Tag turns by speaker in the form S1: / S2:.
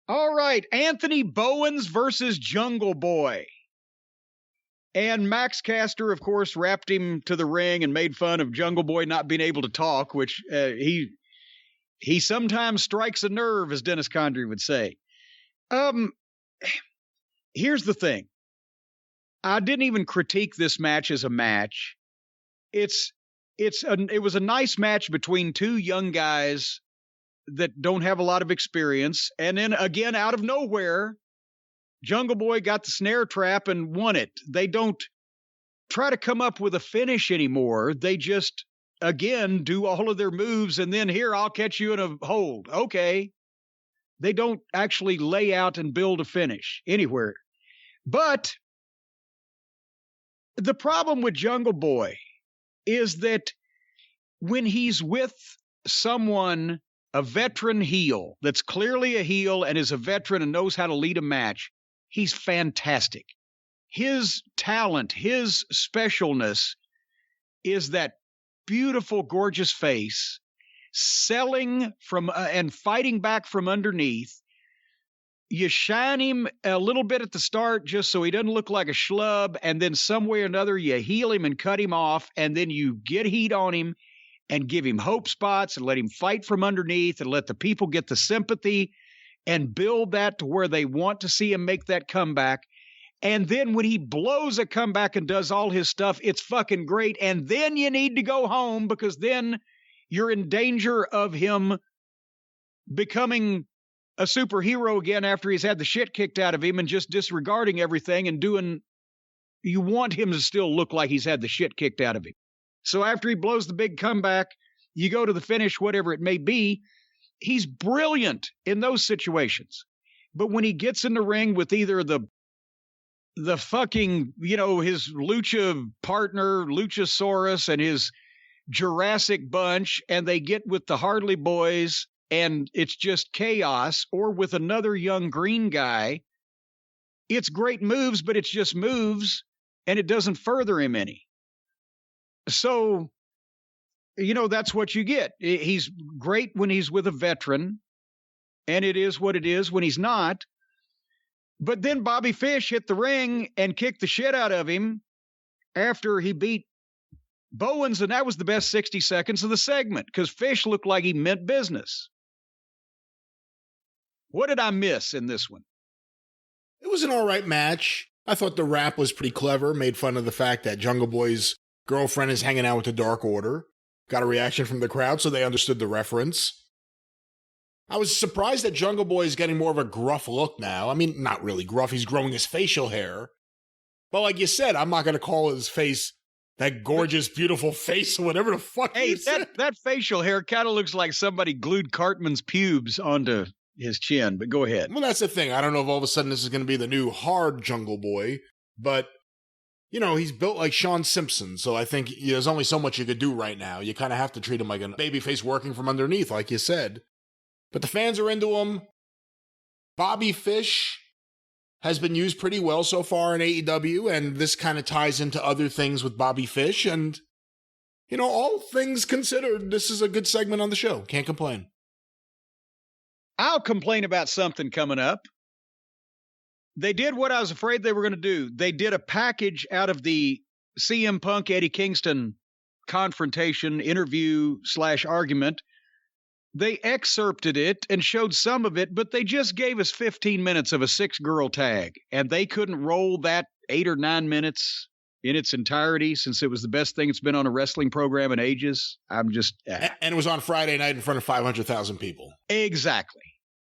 S1: All right, Anthony Bowens versus Jungle Boy. And Max Caster, of course, wrapped him to the ring and made fun of Jungle Boy not being able to talk, which he sometimes strikes a nerve, as Dennis Condrey would say. Here's the thing. I didn't even critique this match as a match. It was a nice match between two young guys that don't have a lot of experience. And then again, out of nowhere, Jungle Boy got the snare trap and won it. They don't try to come up with a finish anymore. They just, again, do all of their moves. And then here, I'll catch you in a hold. Okay. They don't actually lay out and build a finish anywhere. But the problem with Jungle Boy is that when he's with someone, a veteran heel that's clearly a heel and is a veteran and knows how to lead a match, he's fantastic. His talent, his specialness is that beautiful, gorgeous face, selling from and fighting back from underneath. You shine him a little bit at the start just so he doesn't look like a schlub, and then some way or another you heel him and cut him off, and then you get heat on him and give him hope spots and let him fight from underneath and let the people get the sympathy and build that to where they want to see him make that comeback. And then when he blows a comeback and does all his stuff, it's fucking great. And then you need to go home because then you're in danger of him becoming a superhero again after he's had the shit kicked out of him and just disregarding everything and doing, you want him to still look like he's had the shit kicked out of him. So after he blows the big comeback, you go to the finish, whatever it may be. He's brilliant in those situations. But when he gets in the ring with either the fucking, his lucha partner, Luchasaurus, and his Jurassic bunch, and they get with the Harley Boys, and it's just chaos, or with another young green guy, it's great moves, but it's just moves, and it doesn't further him any. So, that's what you get. He's great when he's with a veteran, and it is what it is when he's not. But then Bobby Fish hit the ring and kicked the shit out of him after he beat Bowens, and that was the best 60 seconds of the segment because Fish looked like he meant business. What did I miss in this one?
S2: It was an all right match. I thought the rap was pretty clever, made fun of the fact that Jungle Boy's girlfriend is hanging out with the Dark Order. Got a reaction from the crowd, so they understood the reference. I was surprised that Jungle Boy is getting more of a gruff look now. I mean, not really gruff. He's growing his facial hair. But like you said, I'm not going to call his face that gorgeous, beautiful face or whatever the fuck
S1: you said. That facial hair kind of looks like somebody glued Cartman's pubes onto his chin, but go ahead.
S2: Well, that's the thing. I don't know if all of a sudden this is going to be the new hard Jungle Boy, but, he's built like Sean Simpson, so I think there's only so much you could do right now. You kind of have to treat him like a babyface working from underneath, like you said. But the fans are into him. Bobby Fish has been used pretty well so far in AEW, and this kind of ties into other things with Bobby Fish. And, all things considered, this is a good segment on the show. Can't complain.
S1: I'll complain about something coming up. They did what I was afraid they were going to do. They did a package out of the CM Punk Eddie Kingston confrontation interview/argument. They excerpted it and showed some of it, but they just gave us 15 minutes of a 6-girl tag, and they couldn't roll that 8 or 9 minutes in its entirety since it was the best thing that's been on a wrestling program in ages. I'm just...
S2: And it was on Friday night in front of 500,000 people.
S1: Exactly.